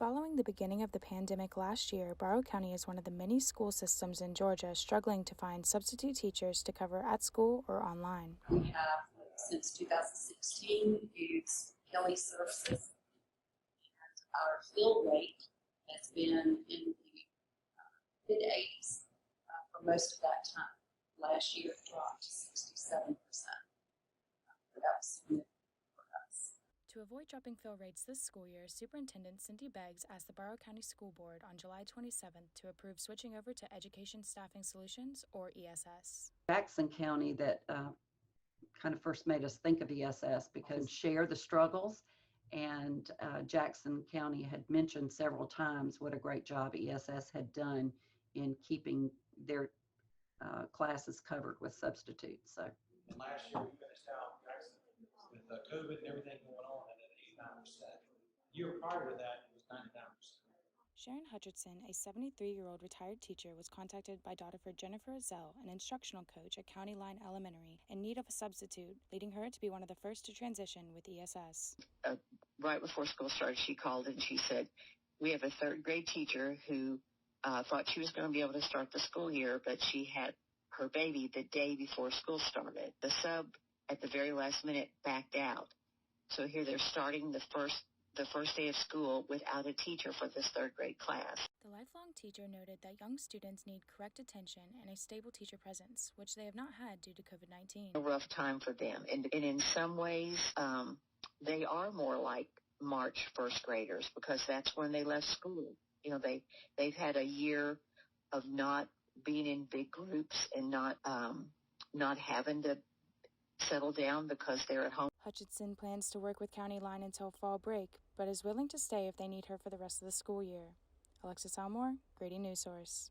Following the beginning of the pandemic last year, Barrow County is one of the many school systems in Georgia struggling to find substitute teachers to cover at school or online. We have, since 2016, used Kelly Services, and our fill rate has been in the mid-80s for most of that time. Last year, it dropped to 67%. That was significant for us. To avoid dropping fill rates this school year, Superintendent Cindy Beggs asked the Barrow County School Board on July 27th to approve switching over to Education Staffing Solutions, or ESS. Jackson County that kind of first made us think of ESS because share the struggles, and Jackson County had mentioned several times what a great job ESS had done in keeping their classes covered with substitutes. So last year we finished out Jackson with COVID and everything going on at 89%. The year prior to that, it was 99%. Sharon Hutchinson, a 73-year-old retired teacher, was contacted by daughter Jennifer Zell, an instructional coach at County Line Elementary, in need of a substitute, leading her to be one of the first to transition with ESS. Right before school started, she called and she said, we have a third grade teacher who thought she was going to be able to start the school year, but she had her baby the day before school started. The sub at the very last minute backed out. So here they're starting the first day of school without a teacher for this third grade class. The lifelong teacher noted that young students need correct attention and a stable teacher presence, which they have not had due to COVID-19. A rough time for them. And in some ways, they are more like March first graders because that's when they left school. You know, they've had a year of not being in big groups and not having to settle down because they're at home. Hutchinson plans to work with County Line until fall break, but is willing to stay if they need her for the rest of the school year. Alexis Almore, Grady News Source.